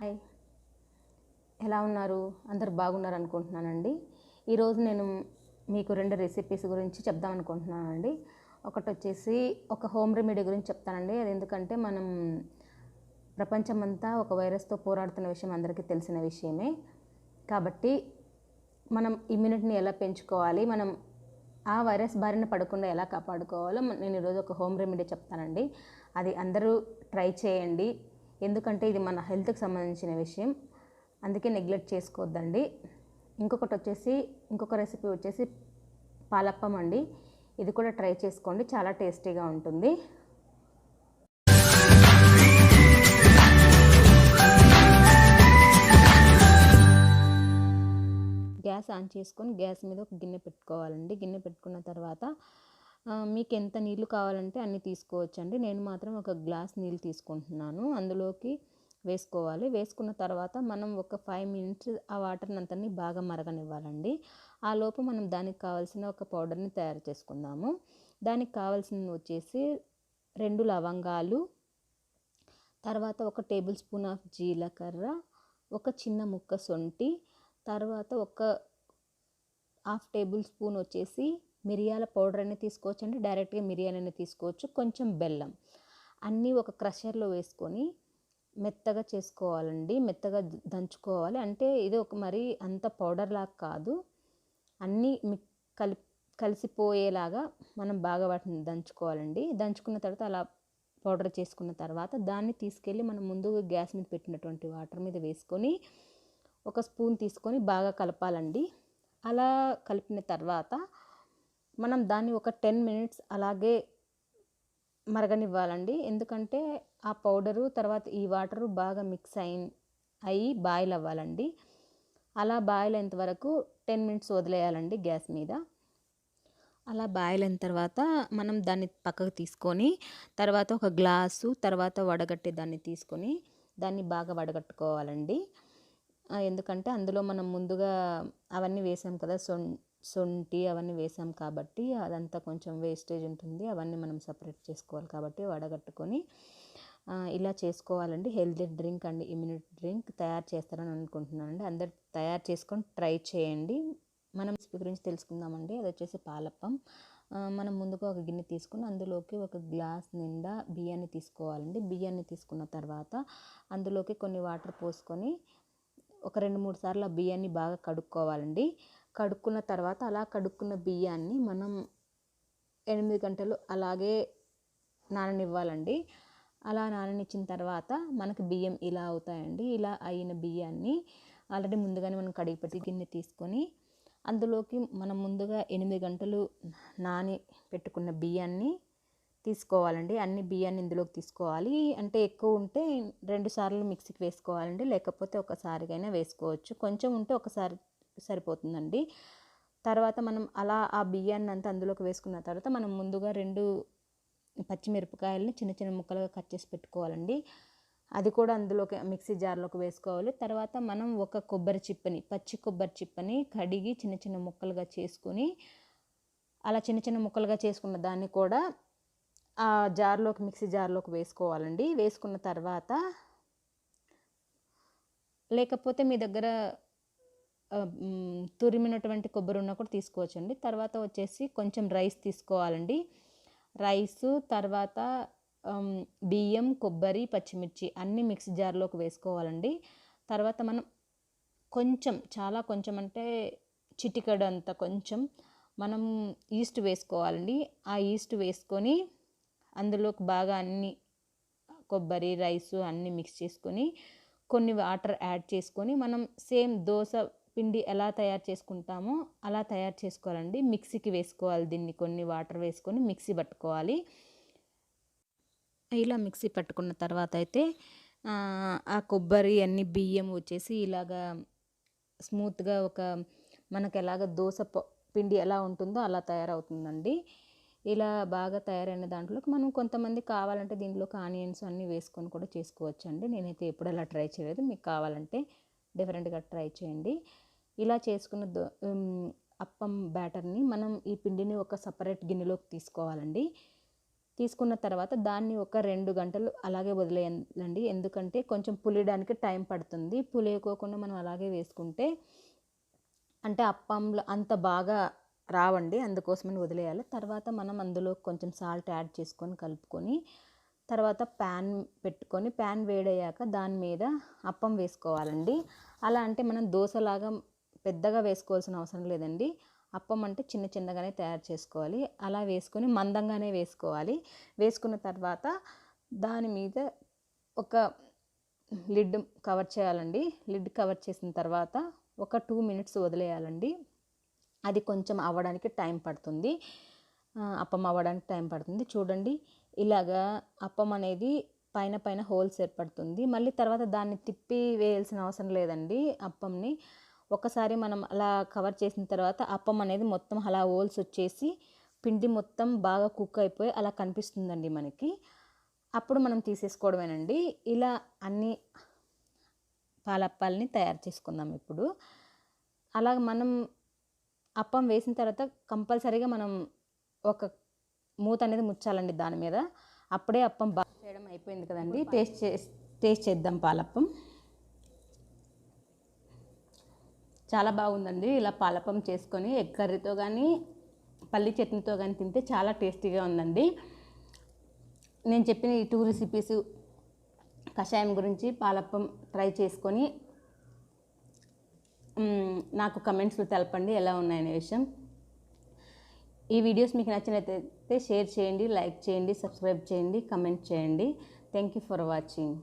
Hi, ఎలా ఉన్నారు? అందరు బాగున్నారు అనుకుంటున్నానండి. ఈరోజు నేను మీకు 2 రెసిపీస్ గురించి చెప్దాం అనుకుంటున్నానండి. ఒకటి వచ్చేసి ఒక హోమ్ రెమెడీ గురించి చెప్తానండి. అది ఎందుకంటే మనం ప్రపంచమంతా ఒక వైరస్తో పోరాడుతున్న విషయం అందరికీ తెలిసిన విషయమే. కాబట్టి మనం ఇమ్యూనిటీని ఎలా పెంచుకోవాలి, మనం ఆ వైరస్ బారిన పడకుండా ఎలా కాపాడుకోవాలో నేను ఈరోజు ఒక హోమ్ రెమెడీ చెప్తానండి. అది అందరూ ట్రై చేయండి, ఎందుకంటే ఇది మన హెల్త్కి సంబంధించిన విషయం, అందుకే నెగ్లెక్ట్ చేసుకోవద్దండి. ఇంకొక రెసిపీ వచ్చేసి పాలప్పం అండి. ఇది కూడా ట్రై చేసుకోండి, చాలా టేస్టీగా ఉంటుంది. గ్యాస్ ఆన్ చేసుకొని గ్యాస్ మీద ఒక గిన్నె పెట్టుకోవాలండి. గిన్నె పెట్టుకున్న తర్వాత మీకు ఎంత నీళ్ళు కావాలంటే అన్ని తీసుకోవచ్చండి. నేను మాత్రం ఒక గ్లాస్ నీళ్ళు తీసుకుంటున్నాను. అందులోకి వేసుకోవాలి. వేసుకున్న తర్వాత మనం ఒక 5 మినిట్స్ ఆ వాటర్ని అంతని బాగా మరగనివ్వాలండి. ఆ లోపు మనం దానికి కావాల్సిన ఒక పౌడర్ని తయారు చేసుకుందాము. దానికి కావాల్సింది వచ్చేసి 2 లవంగాలు, తర్వాత 1 టేబుల్ స్పూన్ ఆఫ్ జీలకర్ర, ఒక చిన్న ముక్క సొంటి, తర్వాత ఒక 1/2 టేబుల్ స్పూన్ వచ్చేసి మిరియాల పౌడర్ అని తీసుకోవచ్చండి, డైరెక్ట్గా మిరియాలని తీసుకోవచ్చు, కొంచెం బెల్లం. అన్నీ ఒక క్రషర్లో వేసుకొని మెత్తగా చేసుకోవాలండి, మెత్తగా దంచుకోవాలి. అంటే ఇది ఒక మరి అంత పౌడర్ లాగా కాదు, అన్నీ కలిసిపోయేలాగా మనం బాగా వాటిని దంచుకోవాలండి. దంచుకున్న తర్వాత అలా పౌడర్ చేసుకున్న తర్వాత దాన్ని తీసుకెళ్ళి మనం ముందు గ్యాస్ మీద పెట్టినటువంటి వాటర్ మీద వేసుకొని ఒక స్పూన్ తీసుకొని బాగా కలపాలండి. అలా కలిపిన తర్వాత మనం దాన్ని ఒక 10 మినిట్స్ అలాగే మరగనివ్వాలండి. ఎందుకంటే ఆ పౌడరు తర్వాత ఈ వాటరు బాగా మిక్స్ అయ్యి బాయిల్ అవ్వాలండి. అలా బాయిల్ అయినంత వరకు 10 మినిట్స్ వదిలేయాలండి గ్యాస్ మీద. అలా బాయిల్ అయిన తర్వాత మనం దాన్ని పక్కకు తీసుకొని తర్వాత ఒక గ్లాసు తర్వాత వడగట్టే దాన్ని తీసుకొని దాన్ని బాగా వడగట్టుకోవాలండి. ఎందుకంటే అందులో మనం ముందుగా అవన్నీ వేసాం కదా, సొంటి అవన్నీ వేసాం కాబట్టి అదంతా కొంచెం వేస్టేజ్ ఉంటుంది, అవన్నీ మనం సపరేట్ చేసుకోవాలి కాబట్టి వడగట్టుకొని ఇలా చేసుకోవాలండి. హెల్తీ డ్రింక్ అండి, ఇమ్యూనిటీ డ్రింక్ తయారు చేస్తారని అనుకుంటున్నానండి. అందరు తయారు చేసుకొని ట్రై చేయండి. మనం రెసిపీ గురించి తెలుసుకుందామండి. అది వచ్చేసి పాలప్పం. మనం ముందుగా ఒక గిన్నె తీసుకుని అందులోకి ఒక గ్లాస్ నిండా బియ్యాన్ని తీసుకోవాలండి. బియ్యాన్ని తీసుకున్న తర్వాత అందులోకి కొన్ని వాటర్ పోసుకొని ఒక 2-3 సార్లు ఆ బియ్యాన్ని బాగా కడుక్కోవాలండి. కడుక్కున్న తర్వాత అలా కడుక్కున్న బియ్యాన్ని మనం 8 గంటలు అలాగే నాననివ్వాలండి. అలా నాననిచ్చిన తర్వాత మనకి బియ్యం ఇలా అవుతాయండి. ఇలా అయిన బియ్యాన్ని ఆల్రెడీ ముందుగానే మనం కడిగి పెట్టి గిన్నె తీసుకొని అందులోకి మనం ముందుగా 8 గంటలు నాని పెట్టుకున్న బియ్యాన్ని తీసుకోవాలండి. అన్ని బియ్యాన్ని ఇందులోకి తీసుకోవాలి. అంటే ఎక్కువ ఉంటే 2 సార్లు మిక్సీకి వేసుకోవాలండి, లేకపోతే ఒకసారికైనా వేసుకోవచ్చు. కొంచెం ఉంటే ఒకసారి సరిపోతుందండి. తర్వాత మనం అలా ఆ బియ్యాన్ని అంతా అందులోకి వేసుకున్న తర్వాత మనం ముందుగా 2 పచ్చిమిరపకాయలని చిన్న చిన్న ముక్కలుగా కట్ చేసి పెట్టుకోవాలండి. అది కూడా అందులోకి మిక్సీ జార్లోకి వేసుకోవాలి. తర్వాత మనం ఒక పచ్చి కొబ్బరి చిప్పని కడిగి చిన్న చిన్న ముక్కలుగా చేసుకొని అలా చిన్న చిన్న ముక్కలుగా చేసుకున్న దాన్ని కూడా ఆ మిక్సీ జార్లోకి వేసుకోవాలండి. వేసుకున్న తర్వాత లేకపోతే మీ దగ్గర తురిమినటువంటి కొబ్బరి ఉన్న కూడా తీసుకోవచ్చండి. తర్వాత వచ్చేసి కొంచెం రైస్ తీసుకోవాలండి. రైసు తర్వాత బియ్యం, కొబ్బరి, పచ్చిమిర్చి అన్నీ మిక్సీ జార్లోకి వేసుకోవాలండి. తర్వాత మనం చాలా కొంచెం అంటే చిటికెడు అంత కొంచెం మనం ఈస్ట్ వేసుకోవాలండి. ఆ ఈస్ట్ వేసుకొని అందులోకి బాగా అన్ని కొబ్బరి, రైసు అన్నీ మిక్స్ చేసుకొని కొన్ని వాటర్ యాడ్ చేసుకొని మనం సేమ్ దోశ పిండి ఎలా తయారు చేసుకుంటామో అలా తయారు చేసుకోవాలండి. మిక్సీకి వేసుకోవాలి, దీన్ని కొన్ని వాటర్ వేసుకొని మిక్సీ పట్టుకోవాలి. ఇలా మిక్సీ పట్టుకున్న తర్వాత అయితే ఆ కొబ్బరి అన్ని బియ్యం వచ్చేసి ఇలాగా స్మూత్గా మనకు ఎలాగ దోశ పిండి ఎలా ఉంటుందో అలా తయారవుతుందండి. ఇలా బాగా తయారైన దాంట్లోకి మనం కొంతమంది కావాలంటే దీంట్లోకి ఆనియన్స్ అన్నీ వేసుకొని కూడా చేసుకోవచ్చండి. నేనైతే ఎప్పుడు అలా ట్రై చేయలేదు, మీకు కావాలంటే డిఫరెంట్గా ట్రై చేయండి. ఇలా చేసుకున్న అప్పం బ్యాటర్ని మనం ఈ పిండిని ఒక సపరేట్ గిన్నెలోకి తీసుకోవాలండి. తీసుకున్న తర్వాత దాన్ని ఒక 2 గంటలు అలాగే వదిలేయాలండి. ఎందుకంటే కొంచెం పులియడానికి టైం పడుతుంది. పులియకోకుండా మనం అలాగే వేసుకుంటే అంటే అప్పంలో అంత బాగా రావండి, అందుకోసమని వదిలేయాలి. తర్వాత మనం అందులో కొంచెం సాల్ట్ యాడ్ చేసుకొని కలుపుకొని తర్వాత ప్యాన్ పెట్టుకొని ప్యాన్ వేడయ్యాక దాని మీద అప్పం వేసుకోవాలండి. అలా అంటే మనం దోశలాగా పెద్దగా వేసుకోవాల్సిన అవసరం లేదండి. అప్పం అంటే చిన్న చిన్నగానే తయారు చేసుకోవాలి. అలా వేసుకొని మందంగానే వేసుకోవాలి. వేసుకున్న తర్వాత దాని మీద ఒక లిడ్ కవర్ చేయాలండి. లిడ్ కవర్ చేసిన తర్వాత ఒక 2 మినిట్స్ వదిలేయాలండి. అది కొంచెం అవ్వడానికి టైం పడుతుంది, అప్పం అవ్వడానికి టైం పడుతుంది. చూడండి, ఇలాగా అప్పం అనేది పైన పైన హోల్స్ ఏర్పడుతుంది. మళ్ళీ తర్వాత దాన్ని తిప్పి వేయాల్సిన అవసరం లేదండి. అప్పంని ఒకసారి మనం అలా కవర్ చేసిన తర్వాత అప్పం అనేది మొత్తం అలా హోల్స్ వచ్చేసి పిండి మొత్తం బాగా కుక్ అయిపోయి అలా కనిపిస్తుందండి మనకి. అప్పుడు మనం తీసేసుకోవడమేనండి. ఇలా అన్ని పాలప్పాలని తయారు చేసుకుందాం ఇప్పుడు. అలాగ మనం అప్పం వేసిన తర్వాత కంపల్సరీగా మనం ఒక మూత అనేది ముచ్చాలండి దాని మీద. అప్పుడే అప్పం బాగా చేయడం అయిపోయింది కదండి. టేస్ట్ చేద్దాం పాలప్పం. చాలా బాగుందండి. ఇలా పాలప్పం చేసుకొని ఎగ్ కర్రీతో కానీ పల్లి చట్నీతో కానీ తింటే చాలా టేస్టీగా ఉందండి. నేను చెప్పిన ఈ 2 రెసిపీస్ కషాయం గురించి పాలప్పం ట్రై చేసుకొని నాకు కమెంట్స్లో తెలపండి ఎలా ఉన్నాయనే విషయం. ఈ వీడియోస్ మీకు నచ్చినట్లయితే షేర్ చేయండి, లైక్ చేయండి, సబ్స్క్రైబ్ చేయండి, కమెంట్ చేయండి. Thank you for watching.